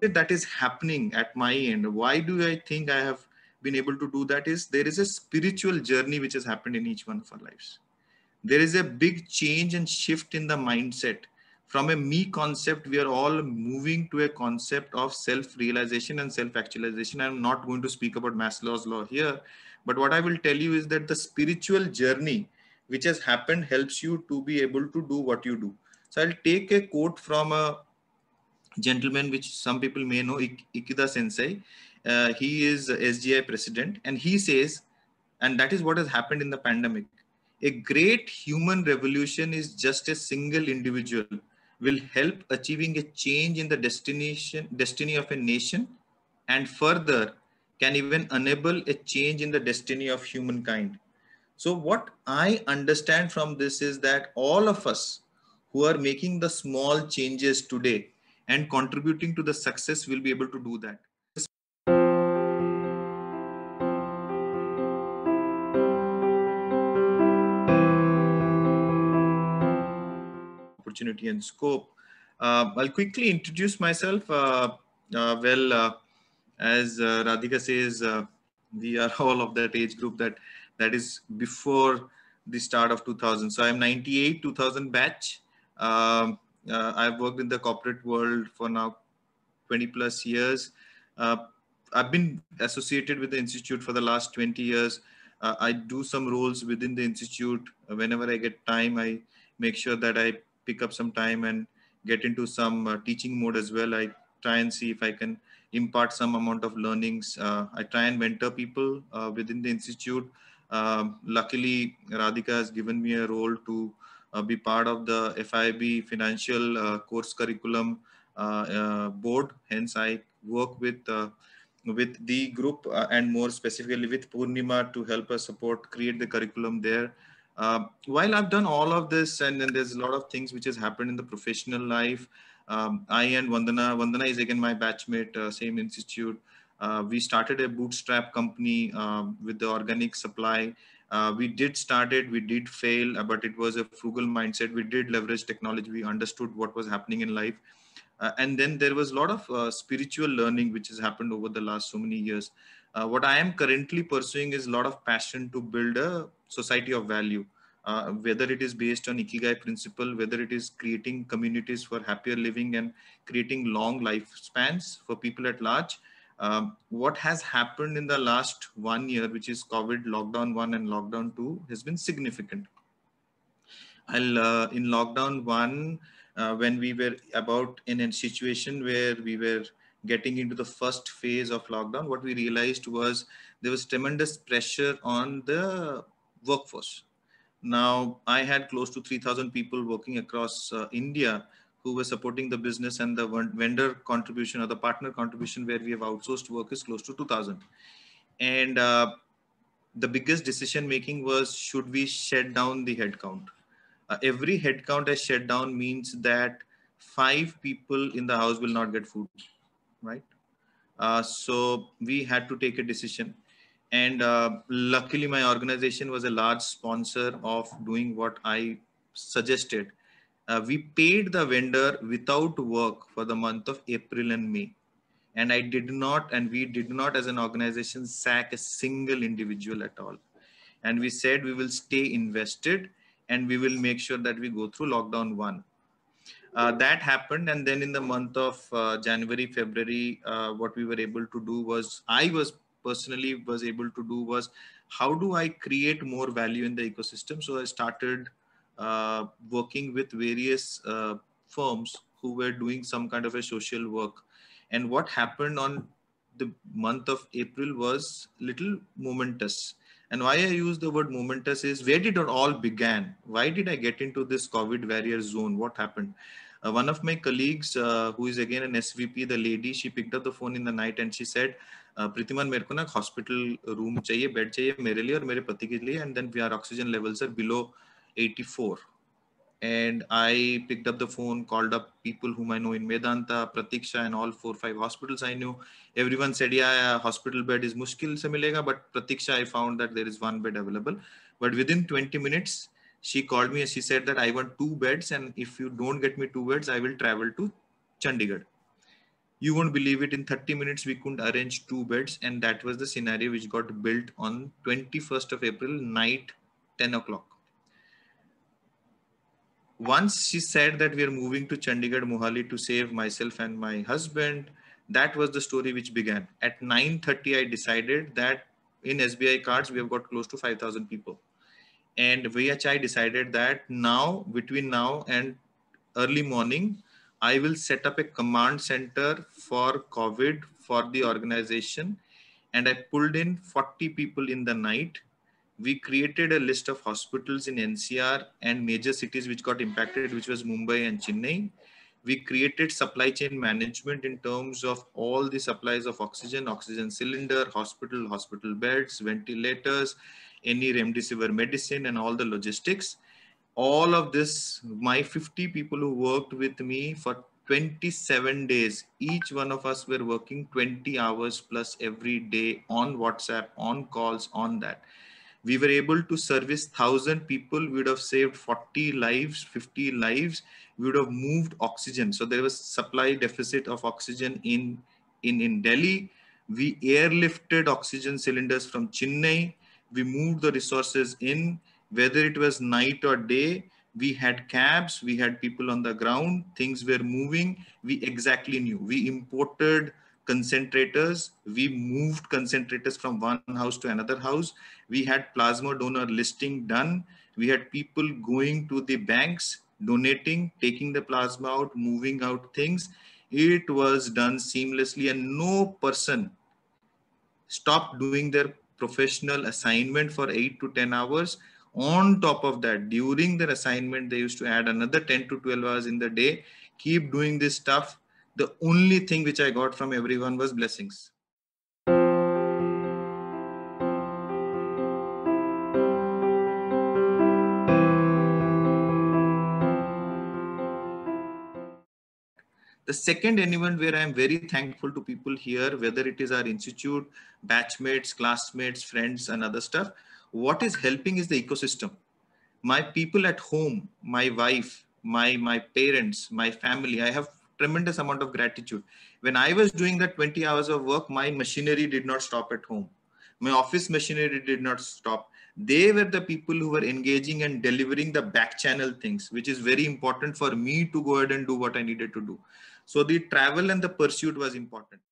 that is happening at my end, why do I think I have been able to do that, is there is a spiritual journey which has happened in each one of our lives. There is a big change and shift in the mindset. From a me concept, we are all moving to a concept of self-realization and self-actualization. I'm not going to speak about Maslow's law here, but what I will tell you is that the spiritual journey which has happened helps you to be able to do what you do. So I'll take a quote from a gentleman which some people may know, Ikeda Sensei. He is SGI president, and he says, and that is what has happened in the pandemic. A great human revolution is just a single individual will help achieving a change in the destiny of a nation, and further can even enable a change in the destiny of humankind. So what I understand from this is that all of us who are making the small changes today and contributing to the success will be able to do that. Opportunity and scope. I'll quickly introduce myself. As Radhika says, we are all of that age group that is before the start of 2000. So I'm 98, 2000 batch. I've worked in the corporate world for now 20 plus years. Uh, I've been associated with the institute for the last 20 years. I do some roles within the institute. Whenever I get time, I make sure that I pick up some time and get into some teaching mode as well. I try and see if I can impart some amount of learnings. I try and mentor people within the institute. Luckily, Radhika has given me a role to be part of the FIIB financial course curriculum board. Hence, I work with the group and more specifically with Purnima to help us create the curriculum there. While I've done all of this, and then there's a lot of things which has happened in the professional life. I and Vandana is again my batchmate, same institute. We started a bootstrap company with the organic supply. We did fail, but it was a frugal mindset. We did leverage technology. We understood what was happening in life. And then there was a lot of spiritual learning which has happened over the last so many years. What I am currently pursuing is a lot of passion to build a society of value, whether it is based on Ikigai principle, whether it is creating communities for happier living and creating long lifespans for people at large. What has happened in the last 1 year, which is COVID lockdown 1 and lockdown 2, has been significant. In lockdown 1, when we were about in a situation where we were getting into the first phase of lockdown, what we realized was there was tremendous pressure on the workforce. Now, I had close to 3,000 people working across India who were supporting the business, and the vendor contribution or the partner contribution where we have outsourced work is close to 2,000. And the biggest decision making was, should we shut down the headcount? Every headcount I shut down means that 5 people in the house will not get food, right? So we had to take a decision. And luckily, my organization was a large sponsor of doing what I suggested. We paid the vendor without work for the month of April and May. And we did not as an organization sack a single individual at all. And we said we will stay invested and we will make sure that we go through lockdown 1. That happened. And then in the month of January, February, what we were able to do was, personally was able to do was, how do I create more value in the ecosystem? So I started working with various firms who were doing some kind of a social work. And what happened on the month of April was little momentous. And why I use the word momentous is, where did it all began? Why did I get into this COVID warrior zone? What happened? One of my colleagues, who is again an SVP, the lady, she picked up the phone in the night and she said, Pritiman, मेरे को ना hospital room चाहिए, bed चाहिए मेरे लिए और मेरे पति के लिए, and then our oxygen levels are below 84. And I picked up the phone, called up people whom I know in Medanta, Pratiksha, and all 4 or 5 hospitals I knew. Everyone said, yeah, hospital bed is mushkil se milega, but Pratiksha, I found that there is 1 bed available. But within 20 minutes, she called me and she said that I want 2 beds. And if you don't get me 2 beds, I will travel to Chandigarh. You won't believe it, in 30 minutes we couldn't arrange 2 beds, and that was the scenario which got built on 21st of April night, 10 o'clock. Once she said that we are moving to Chandigarh, Mohali to save myself and my husband, that was the story which began. At 9:30 I decided that in SBI cards we have got close to 5,000 people, and VHI decided that now, between now and early morning, I will set up a command center for COVID for the organization. And I pulled in 40 people in the night. We created a list of hospitals in NCR and major cities which got impacted, which was Mumbai and Chennai. We created supply chain management in terms of all the supplies of oxygen, oxygen cylinder, hospital beds, ventilators, any remdesivir medicine, and all the logistics. All of this, my 50 people who worked with me for 27 days, each one of us were working 20 hours plus every day on WhatsApp, on calls, on that. We were able to service 1,000 people. We would have saved 40 lives, 50 lives. We would have moved oxygen. So there was supply deficit of oxygen in Delhi. We airlifted oxygen cylinders from Chennai. We moved the resources in, whether it was night or day. We had cabs, we had people on the ground, things were moving. We exactly knew. We imported concentrators, we moved concentrators from one house to another house. We had plasma donor listing done. We had people going to the banks, donating, taking the plasma out, moving out things. It was done seamlessly, and no person stopped doing their professional assignment for 8 to 10 hours. On top of that, during their assignment, they used to add another 10 to 12 hours in the day, keep doing this stuff. The only thing which I got from everyone was blessings. The second event where I am very thankful to people here, whether it is our institute, batchmates, classmates, friends, and other stuff, what is helping is the ecosystem. My people at home, my wife, my parents, my family, I have tremendous amount of gratitude. When I was doing that 20 hours of work, my machinery did not stop at home. My office machinery did not stop. They were the people who were engaging and delivering the back channel things, which is very important for me to go ahead and do what I needed to do. So the travel and the pursuit was important.